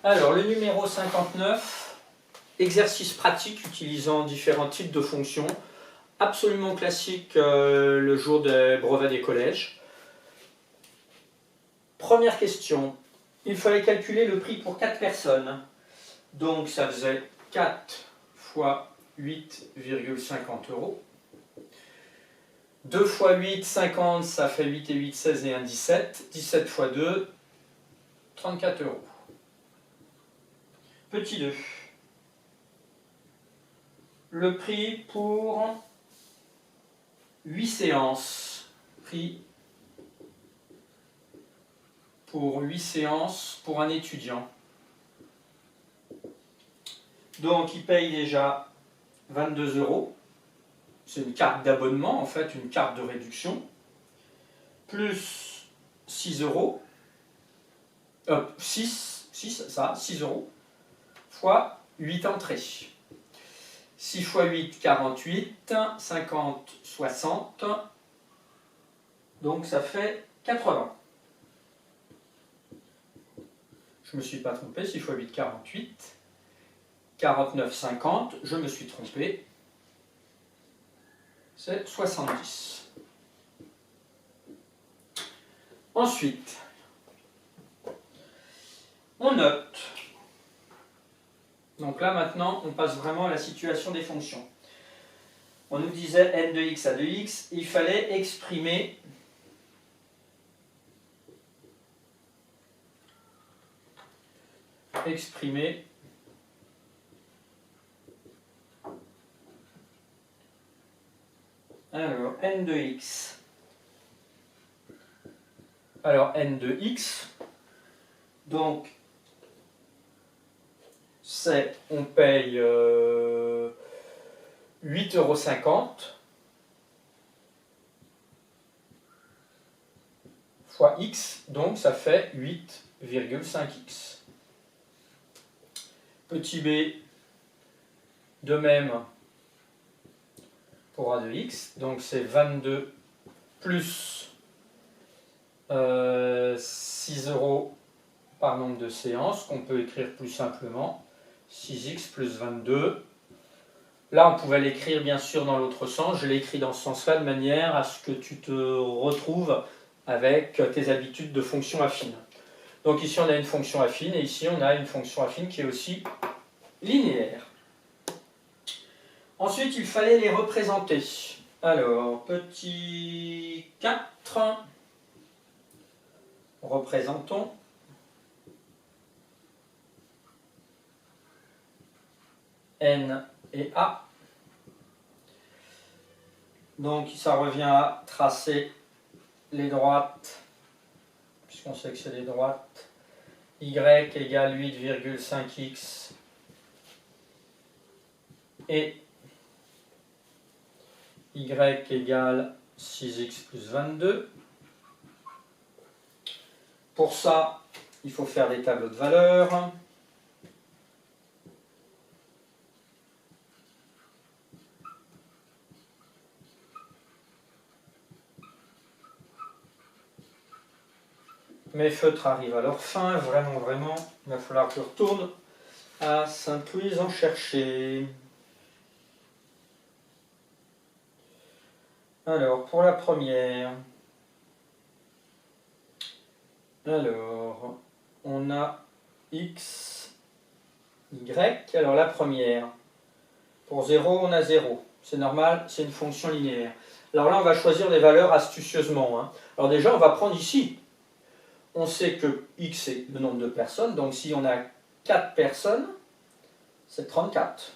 Alors, le numéro 59, exercice pratique utilisant différents types de fonctions, absolument classique le jour des brevets des collèges. Première question, il fallait calculer le prix pour 4 personnes. Donc, ça faisait 4 fois 8,50 €. 2 fois 8, 50, ça fait 8 et 8, 16 et 1, 17. 17 fois 2, 34 €. Petit 2. Le prix pour 8 séances. Prix pour 8 séances pour un étudiant. Donc il paye déjà 22 €. C'est une carte d'abonnement, en fait, une carte de réduction. Plus 6 €. 6 € fois 8 entrées. 6 fois 8, 48, 50, 60, donc ça fait 80. Je ne me suis pas trompé, 6 fois 8, 48, 49, 50, je me suis trompé, c'est 70. Ensuite, on note. Donc là, maintenant, on passe vraiment à la situation des fonctions. On nous disait n de x à de x, il fallait exprimer alors n de x. Alors n de x, donc c'est, on paye 8,50 € fois x, donc ça fait 8,5x. Petit b, de même pour a de x, donc c'est 22 plus 6 € par nombre de séances, qu'on peut écrire plus simplement, 6x plus 22. Là, on pouvait l'écrire bien sûr dans l'autre sens, je l'ai écrit dans ce sens-là de manière à ce que tu te retrouves avec tes habitudes de fonction affine. Donc ici, on a une fonction affine, et ici, on a une fonction affine qui est aussi linéaire. Ensuite, il fallait les représenter. Alors, petit 4, représentons n et a. Donc, ça revient à tracer les droites, puisqu'on sait que c'est les droites, y égale 8,5x et y égale 6x plus 22. Pour ça, il faut faire des tableaux de valeurs. Mes feutres arrivent à leur fin, vraiment, il va falloir que je retourne à Sainte-Louise en chercher. Alors, pour la première, alors, on a x, y, alors la première, pour 0, on a 0, c'est normal, c'est une fonction linéaire. Alors là, on va choisir des valeurs astucieusement. Alors déjà, on va prendre ici. On sait que x est le nombre de personnes, donc si on a 4 personnes, c'est 34.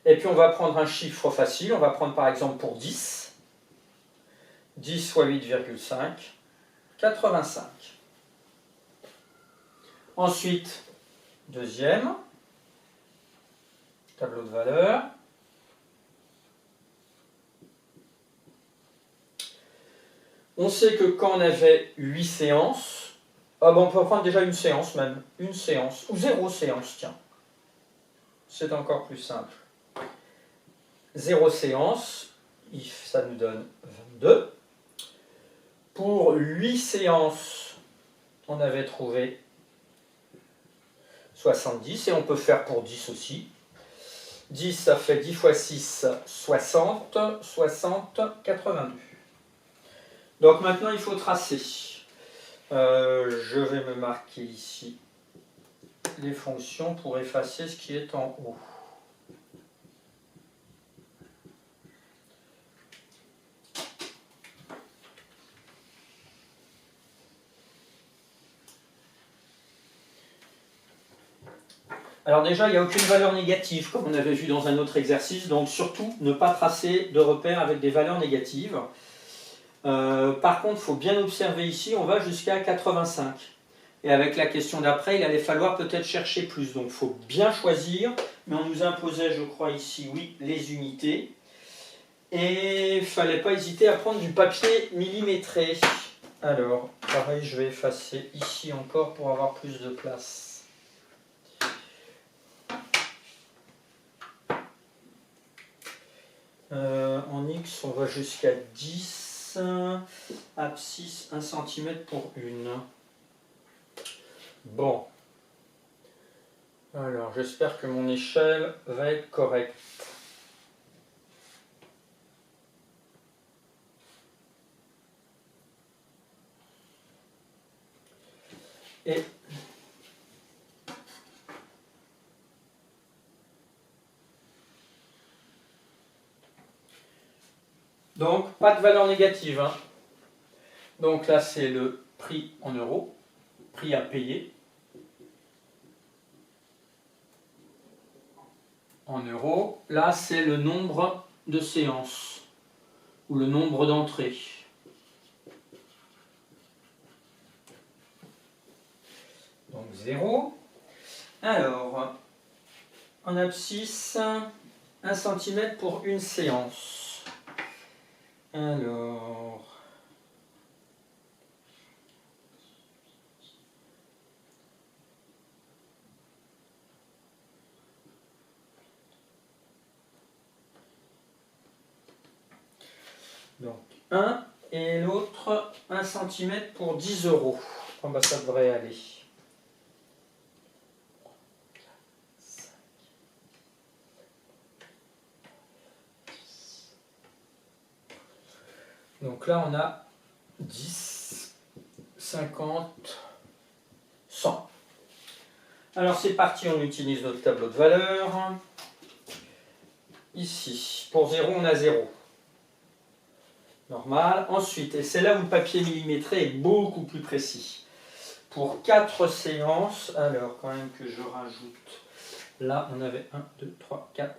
Et puis on va prendre un chiffre facile, on va prendre par exemple pour 10. 10 fois 8,5, 85. Ensuite, deuxième, tableau de valeurs. On sait que quand on avait 8 séances, on peut prendre déjà une séance même, une séance, ou 0 séance, tiens. C'est encore plus simple. 0 séance, ça nous donne 22. Pour 8 séances, on avait trouvé 70, et on peut faire pour 10 aussi. 10, ça fait 10 fois 6, 60, 60, 82. Donc maintenant, il faut tracer. Je vais me marquer ici les fonctions pour effacer ce qui est en haut. Alors déjà, il n'y a aucune valeur négative, comme on avait vu dans un autre exercice, donc surtout ne pas tracer de repères avec des valeurs négatives. Par contre, il faut bien observer ici, on va jusqu'à 85. Et avec la question d'après, il allait falloir peut-être chercher plus. Donc il faut bien choisir, mais on nous imposait, je crois ici, oui, les unités. Et il ne fallait pas hésiter à prendre du papier millimétré. Alors, pareil, je vais effacer ici encore pour avoir plus de place. En X, on va jusqu'à 10, abscisse 1 cm pour 1. Bon. Alors, j'espère que mon échelle va être correcte. Et donc, pas de valeur négative. Hein. Donc là, c'est le prix en euros, prix à payer. En euros. Là, c'est le nombre de séances, ou le nombre d'entrées. Donc 0. Alors, en abscisse, 1 cm pour une séance. Alors... Donc 1 et l'autre 1 cm pour 10 euros. Oh bah ça devrait aller. Donc là on a 10, 50, 100. Alors c'est parti, on utilise notre tableau de valeurs. Ici, pour 0 on a 0. Normal. Ensuite, et c'est là où le papier millimétré est beaucoup plus précis. Pour 4 séances, alors quand même que je rajoute, là on avait 1, 2, 3, 4,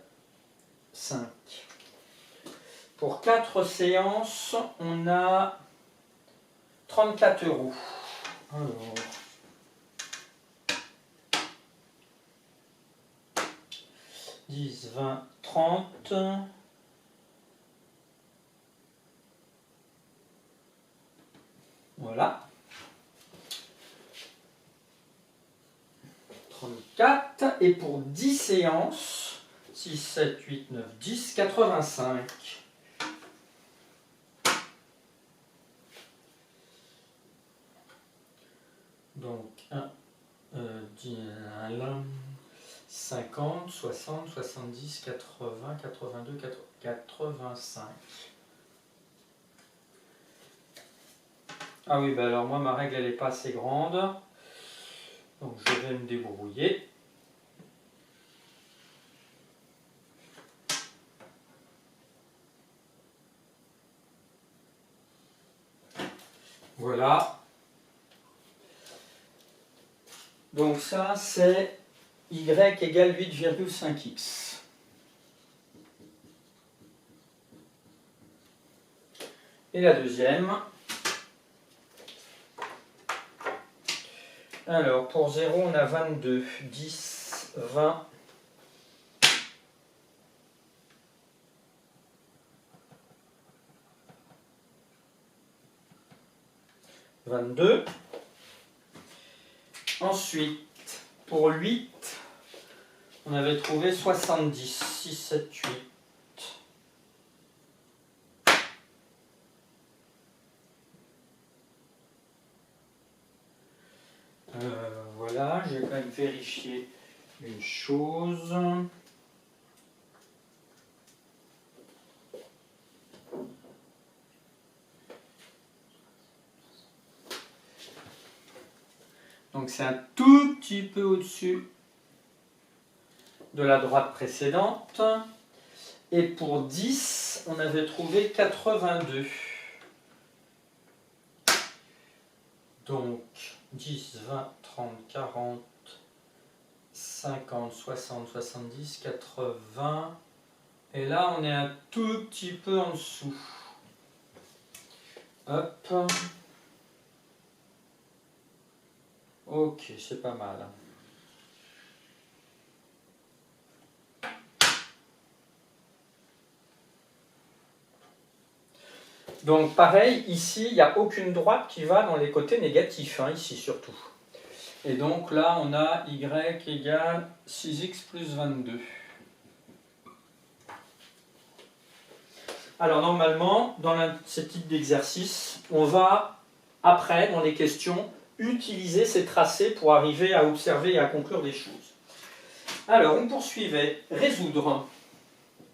5. Pour 4 séances, on a 34 euros. Alors, « 10, 20, 30... » Voilà. 34. Et pour 10 séances, 6, 7, 8, 9, 10, 85. Donc 1, 10, 50, 60, 70, 80, 82, 85. Ah oui, bah alors moi ma règle elle n'est pas assez grande, donc je vais me débrouiller. Voilà. Donc ça c'est y égale 8,5x. Et la deuxième. Alors, pour 0, on a 22, 10, 20, 22. Ensuite, pour 8, on avait trouvé 70, 6, 7, 8. Voilà. Voilà, je vais quand même vérifier une chose. Donc c'est un tout petit peu au-dessus de la droite précédente. Et pour 10, on avait trouvé 82. Donc 10, 20, 30, 40, 50, 60, 70, 80. Et là, on est un tout petit peu en dessous. Hop. Ok, c'est pas mal. Donc pareil, ici, il n'y a aucune droite qui va dans les côtés négatifs, hein, ici surtout. Et donc là, on a y égale 6x plus 22. Alors normalement, dans ce type d'exercice, on va, après, dans les questions, utiliser ces tracés pour arriver à observer et à conclure des choses. Alors, on poursuivait. Résoudre.